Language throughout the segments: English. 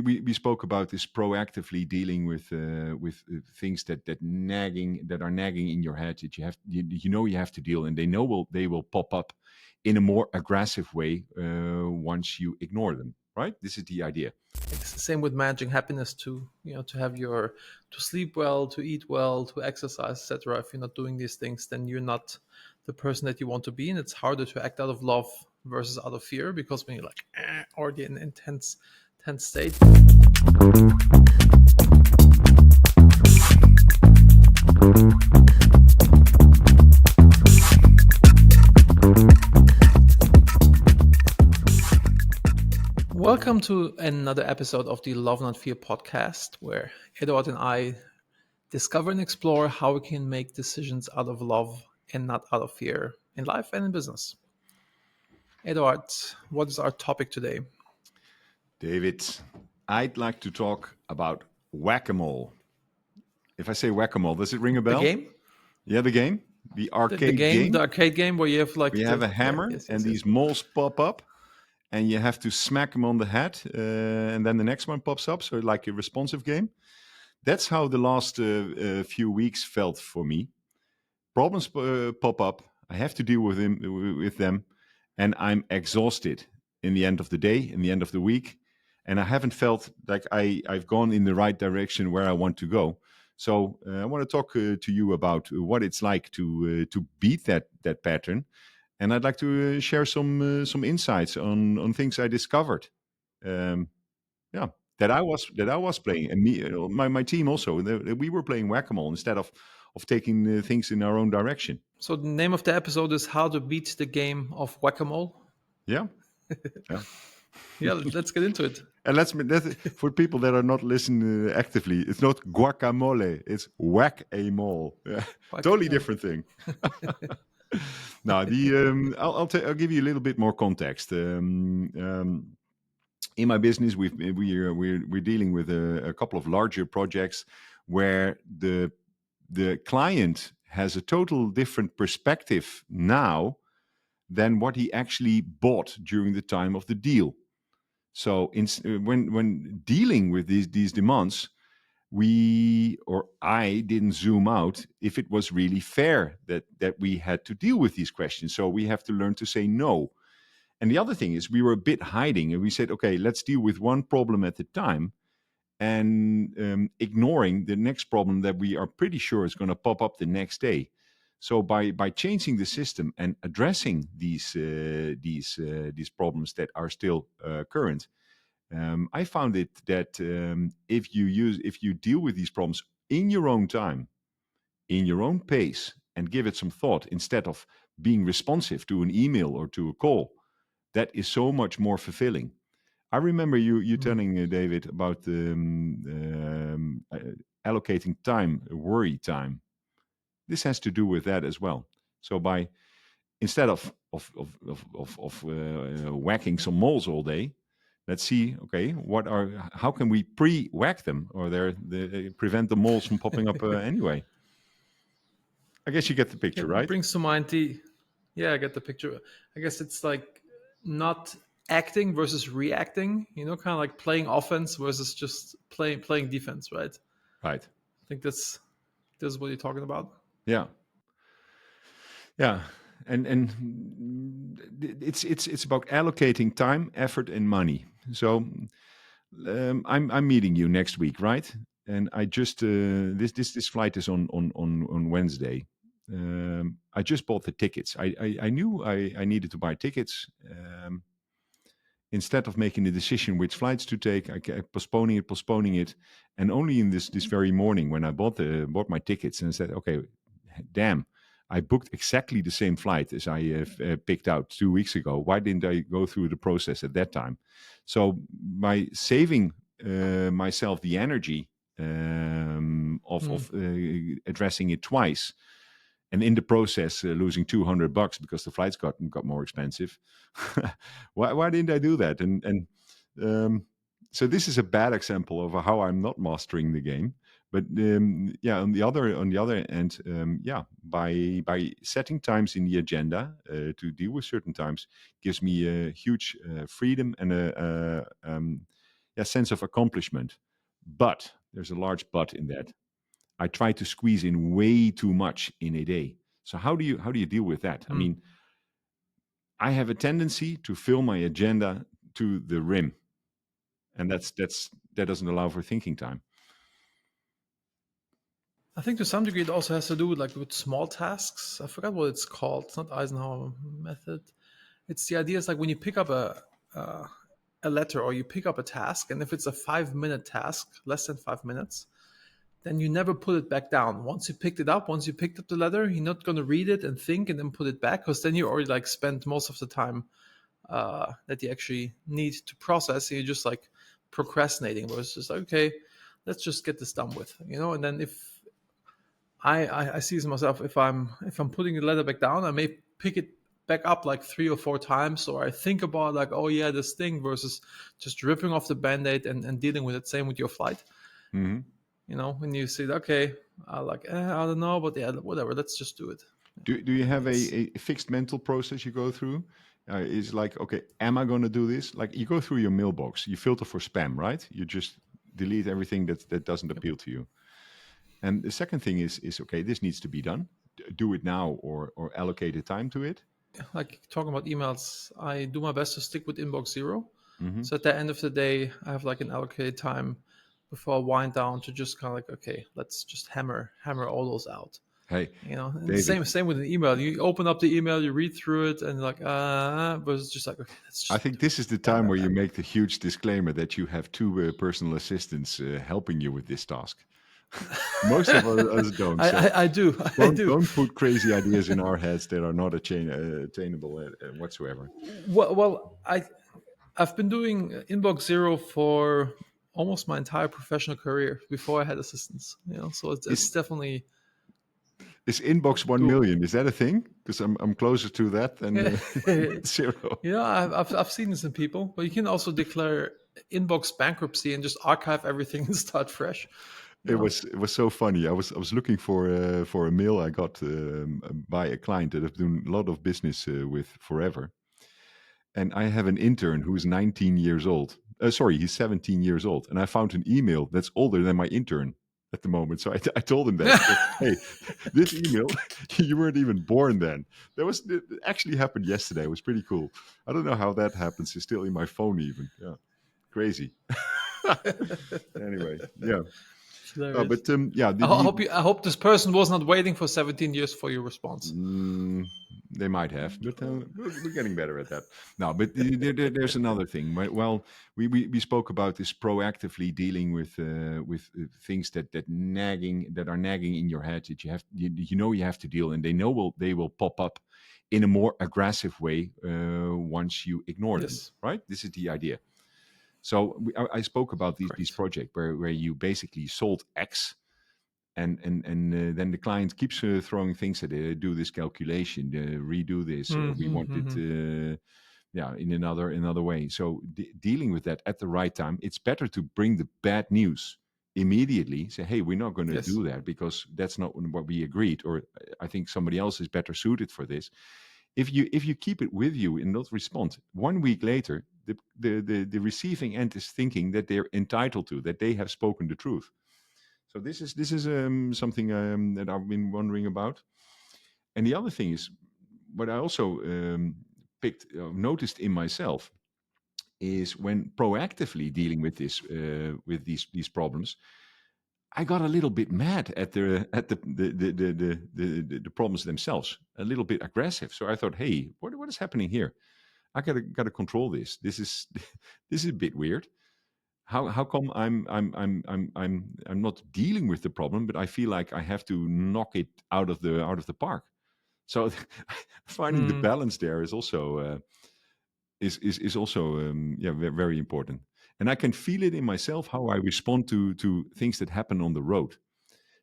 we spoke about this proactively dealing with things that are nagging in your head that you have to deal, and they will pop up in a more aggressive way once you ignore them. Right? This is the idea. It's the same with managing happiness too. To sleep well, to eat well, to exercise, etc. If you're not doing these things, then you're not the person that you want to be, and it's harder to act out of love versus out of fear, because when you're like already in an intense state. Welcome to another episode of the Love Not Fear podcast, where Eduard and I discover and explore how we can make decisions out of love and not out of fear in life and in business. Eduard, what is our topic today? David, I'd like to talk about whack-a-mole. If I say whack-a-mole, does it ring a bell? The game? Yeah, the game. The arcade game. The arcade game where you have have a hammer and these moles pop up. And you have to smack them on the head, and then the next one pops up. So like a responsive game. That's how the last few weeks felt for me. Problems pop up. I have to deal with them, and I'm exhausted in the end of the day, in the end of the week, and I haven't felt like I've gone in the right direction where I want to go. So I want to talk to you about what it's like to beat that pattern. And I'd like to share some insights on things I discovered. That I was playing, and me, my team also. We were playing whack-a-mole instead of taking things in our own direction. So the name of the episode is "How to Beat the Game of Whack-a-Mole." Yeah. Yeah, let's get into it. And for people that are not listening actively, it's not guacamole, it's whack-a-mole. Yeah. Totally different thing. Now, I'll give you a little bit more context. In my business, we're dealing with a couple of larger projects where the client has a total different perspective now than what he actually bought during the time of the deal. So when dealing with these demands, I didn't zoom out if it was really fair that we had to deal with these questions. So we have to learn to say no. And the other thing is we were a bit hiding, and we said, okay, let's deal with one problem at a time, and ignoring the next problem that we are pretty sure is going to pop up the next day. So by changing the system and addressing these problems that are still current, I found it that if you deal with these problems in your own time, in your own pace, and give it some thought instead of being responsive to an email or to a call, that is so much more fulfilling. I remember you telling David about allocating time, worry time. This has to do with that as well. So instead of whacking some moles all day, let's see, okay, how can we pre-whack them, or prevent the moles from popping up anyway? I guess you get the picture, right? It brings to mind I get the picture. I guess it's like not acting versus reacting, kind of like playing offense versus just playing defense, right? Right. I think this is what you're talking about. Yeah. Yeah. And it's about allocating time, effort, and money. So I'm meeting you next week, right? And I just this flight is on Wednesday. I just bought the tickets. I knew I needed to buy tickets. Instead of making the decision which flights to take, I kept postponing it, and only in this very morning when I bought my tickets and I said, okay, damn. I booked exactly the same flight as I picked out 2 weeks ago. Why didn't I go through the process at that time? So by saving myself the energy of addressing it twice, and in the process losing $200 because the flights got more expensive. Why didn't I do that? And so this is a bad example of how I'm not mastering the game. But on the other end, by setting times in the agenda to deal with certain times gives me a huge freedom and sense of accomplishment. But there's a large but in that. I try to squeeze in way too much in a day. So how do you deal with that? I mean, I have a tendency to fill my agenda to the rim, and that doesn't allow for thinking time. I think to some degree it also has to do with like with small tasks. I forgot what it's called. It's not Eisenhower method. It's the idea is like when you pick up a letter or you pick up a task, and if it's a 5-minute task, less than 5 minutes, then you never put it back down. Once you picked up the letter, you're not going to read it and think and then put it back, because then you already like spent most of the time that you actually need to process. And you're just like procrastinating, where it's just like, okay, let's just get this done with, And then if I see this myself, if I'm putting the letter back down, I may pick it back up like 3 or 4 times, or I think about like, oh yeah, this thing, versus just ripping off the band-aid and dealing with it. Same with your flight. Hmm. When you say, okay, I don't know, but yeah, whatever, let's just do it. Do you have It's a fixed mental process you go through? Is like, okay, am I going to do this? Like you go through your mailbox, you filter for spam, right? You just delete everything that doesn't appeal to you. And the second thing is okay, this needs to be done. Do it now, or allocate a time to it. like talking about emails, I do my best to stick with inbox zero. Hmm. So at the end of the day, I have like an allocated time before I wind down to just kind of like, okay, let's just hammer all those out. Hey, And David, same with an email. You open up the email, you read through it, and like, but it's just like, okay, let's I just think do this is the bam, time bam, where you bam. make the huge disclaimer that you have two personal assistants helping you with this task. Most of us don't. So I do, I do. don't put crazy ideas in our heads that are not attainable whatsoever. Well, I've been doing inbox zero for almost my entire professional career before I had assistants. So it's Is definitely is inbox 1 million? doable. Is that a thing? Because I'm closer to that than zero. I've seen this in people, but you can also declare inbox bankruptcy and just archive everything and start fresh. It was so funny. I was looking for a mail I got by a client that I've done a lot of business with forever, and I have an intern who's 19 years old. Sorry, he's 17 years old, and I found an email that's older than my intern at the moment. So I told him that, hey, this email, you weren't even born then. It actually happened yesterday. It was pretty cool. I don't know how that happens. It's still in my phone even. Yeah, crazy. Anyway, yeah. Hilarious. But yeah, I hope this person was not waiting for 17 years for your response. they might have, but we're getting better at that. No, but there's another thing. Well, we spoke about this proactively dealing with things that are nagging in your head that you have to deal, and they will pop up in a more aggressive way once you ignore them. Yes. Right? This is the idea. So I spoke about these Correct. projects where you basically sold X, and then the client keeps throwing things at it. Do this calculation, redo this, or we want it, in another way. So dealing with that at the right time, it's better to bring the bad news immediately. Say, hey, we're not going to Yes. do that because that's not what we agreed, or I think somebody else is better suited for this. If you keep it with you and not respond, 1 week later, the receiving end is thinking that they're entitled to, that they have spoken the truth. So this is something that I've been wondering about. And the other thing is, what I also noticed in myself is when proactively dealing with these problems, I got a little bit mad at the problems themselves, a little bit aggressive. So I thought, hey, what is happening here? I gotta control this. This is this is a bit weird. How come I'm not dealing with the problem, but I feel like I have to knock it out of the park. So finding the balance there is also is also very important. And I can feel it in myself how I respond to things that happen on the road.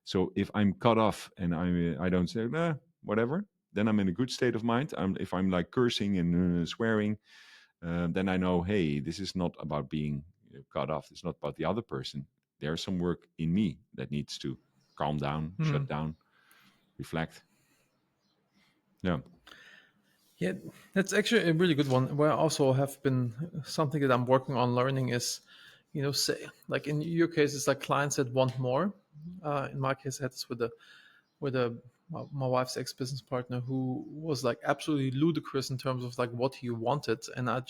So if I'm cut off and I don't say whatever, then I'm in a good state of mind. If I'm like cursing and swearing, then I know, hey, this is not about being cut off. It's not about the other person. There's some work in me that needs to calm down, shut down, reflect. Yeah. Yeah, that's actually a really good one. Where I also have been something that I'm working on learning is say, like in your case, it's like clients that want more. In my case, I had this with my wife's ex business partner who was like absolutely ludicrous in terms of like what he wanted, and I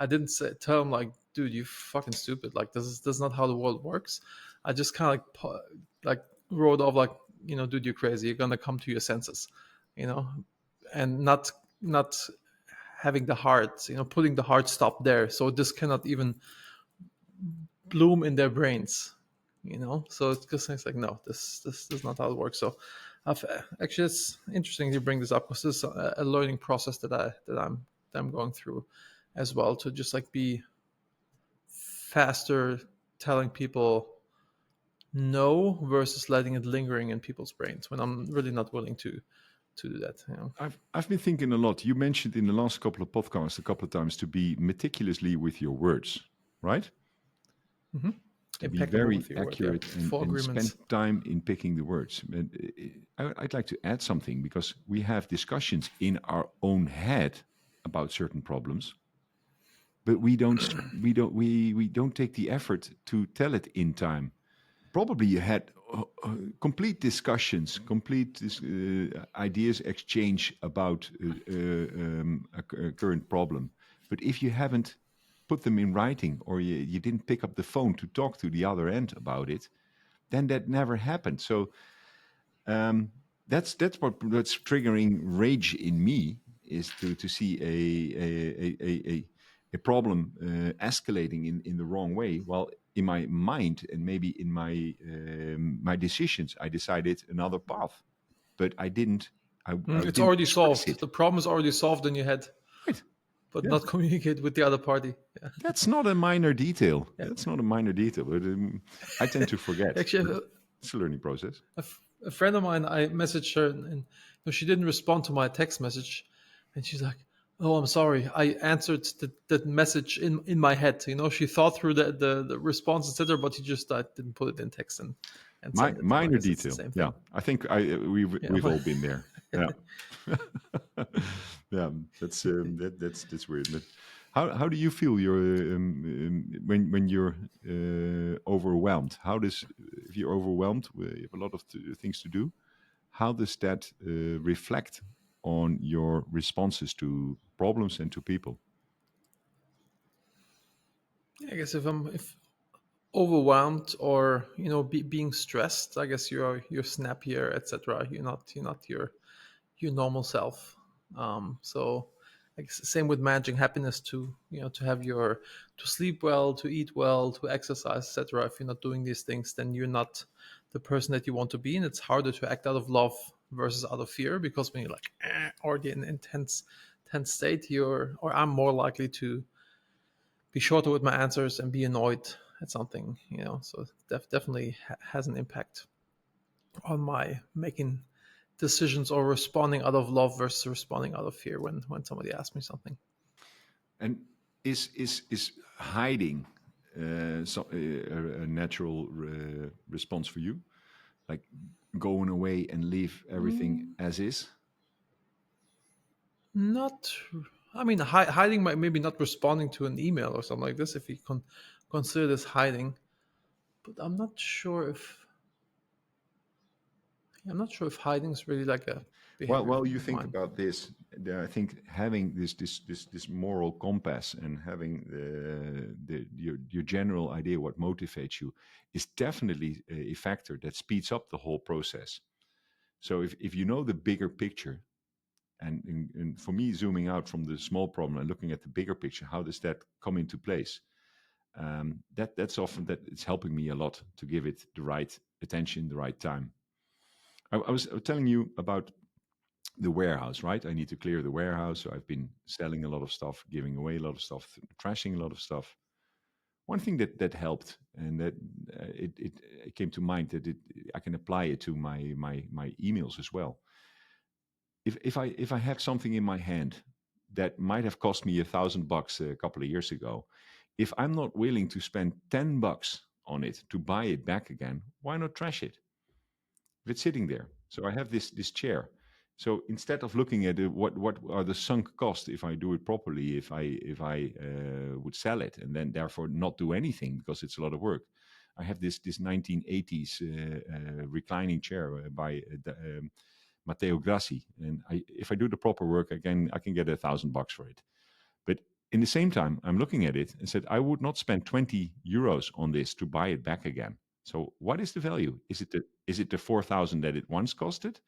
didn't tell him like, dude, you fucking stupid, like this is not how the world works. I just kind of like wrote off like, dude, you're crazy, you're gonna come to your senses, you know, and not having the heart, putting the hard stop there, so this cannot even bloom in their brains, so it's just things like, no, this is not how it works. So actually, it's interesting you bring this up, because this is a learning process that I'm going through as well, to just like be faster telling people no versus letting it lingering in people's brains when I'm really not willing to do that. I've been thinking a lot. You mentioned in the last couple of podcasts a couple of times to be meticulously with your words, right? To be Impeccable very with your word, yeah. accurate Full and spend agreements. time in picking the words. And I'd like to add something, because we have discussions in our own head about certain problems, but we don't take the effort to tell it in time. Probably you had complete discussions, complete ideas exchange about a current problem. But if you haven't put them in writing, or you didn't pick up the phone to talk to the other end about it, then that never happened. So that's what's triggering rage in me, is to see a problem escalating in the wrong way. Well, in my mind, and maybe in my decisions, I decided another path, but I didn't. I It's didn't already express solved. it. The problem is already solved in your head, Right. but Yeah. not communicate with the other party. Yeah. That's not a minor detail. Yeah. That's not a minor detail, but I tend to forget. Actually, But it's a learning process. a friend of mine, I messaged her, and she didn't respond to my text message, and she's like, "Oh, I'm sorry. I answered that message in my head. She thought through the response, etc., but she just didn't put it in text and My send it. I minor guess it's the detail. same Yeah, thing. I think we've Yeah. all been there. Yeah, yeah. That's weird. But how do you feel when you're overwhelmed? How does, if you're overwhelmed, you have a lot of things to do. How does that reflect on your responses to problems and to people? I guess if overwhelmed, or being stressed, I guess you're snappier, etc. You're not your normal self. So I guess the same with managing happiness, to have to sleep well, to eat well, to exercise, etc. If you're not doing these things, then you're not the person that you want to be, and it's harder to act out of love versus out of fear, because when you're like already in tense state, or I'm more likely to be shorter with my answers and be annoyed at something. So definitely has an impact on my making decisions, or responding out of love versus responding out of fear when somebody asks me something. And is hiding a natural response for you? Like going away and leave everything as is? Not, I mean, hiding might, maybe not responding to an email or something like this, if you consider this hiding. But I'm not sure if hiding is really like a behavior Well, you of think mine. about this. I think having this moral compass, and having your general idea what motivates you, is definitely a factor that speeds up the whole process. So if you know the bigger picture, and for me, zooming out from the small problem and looking at the bigger picture, how does that come into place? That's often that it's helping me a lot to give it the right attention, the right time. I was telling you about the warehouse, right? I need to clear the warehouse. So I've been selling a lot of stuff, giving away a lot of stuff, trashing a lot of stuff. One thing that helped, and that it came to mind, that I can apply it to my emails as well. If I have something in my hand that might have cost me $1,000 a couple of years ago, if I'm not willing to spend $10 on it to buy it back again, why not trash it if it's sitting there? So I have this chair. So instead of looking at what are the sunk costs if I do it properly, if I would sell it and then therefore not do anything because it's a lot of work. I have this 1980s reclining chair by Matteo Grassi, and if I do the proper work, I can get $1,000 for it. But in the same time, I'm looking at it and said I would not spend 20 euros on this to buy it back again. So what is the value? Is it the 4,000 that it once costed?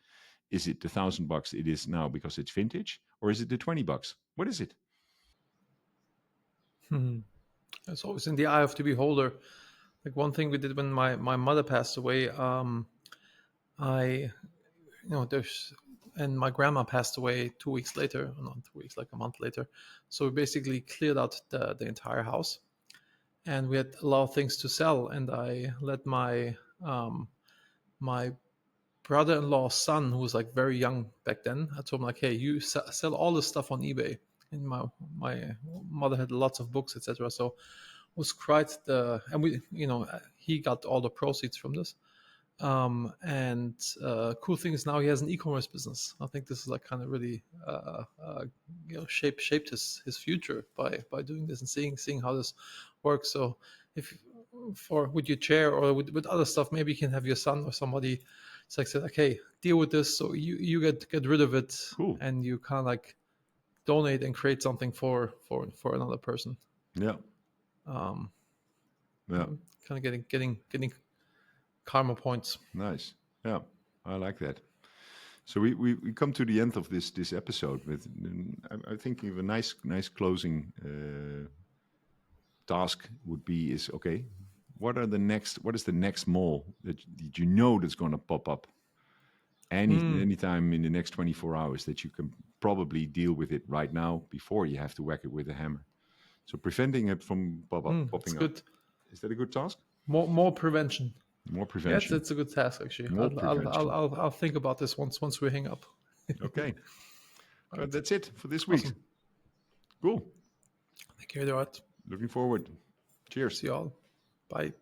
Is it the $1,000 it is now because it's vintage, or is it the $20? What is it? It's always in the eye of the beholder. Like one thing we did when my mother passed away, and my grandma passed away 2 weeks later, not 2 weeks, like a month later. So we basically cleared out the entire house, and we had a lot of things to sell. And I let my my brother-in-law's son, who was like very young back then, I told him like, hey, you sell all this stuff on eBay. And my mother had lots of books, etc. So it was quite and we, he got all the proceeds from this. And cool thing is now he has an e-commerce business. I think this is like kind of really shaped his future by doing this and seeing how this works. So if with your chair or with other stuff, maybe you can have your son or somebody say, okay, deal with this, so you get rid of it. Cool. And you kind of like donate and create something for another person. Yeah. Kind of getting karma points. Nice. Yeah, I like that. So we come to the end of this episode with I'm thinking of a nice closing task would be is okay. What is the next mole that you know that's going to pop up anytime in the next 24 hours that you can probably deal with it right now before you have to whack it with a hammer? So preventing it from popping up. Good. Is that a good task? More prevention. More prevention. Yeah, it's a good task actually. I'll think about this once we hang up. Okay. Right. That's it for this week. Awesome. Cool. Thank you, Eduard. Looking forward. Cheers. See you all. Bye.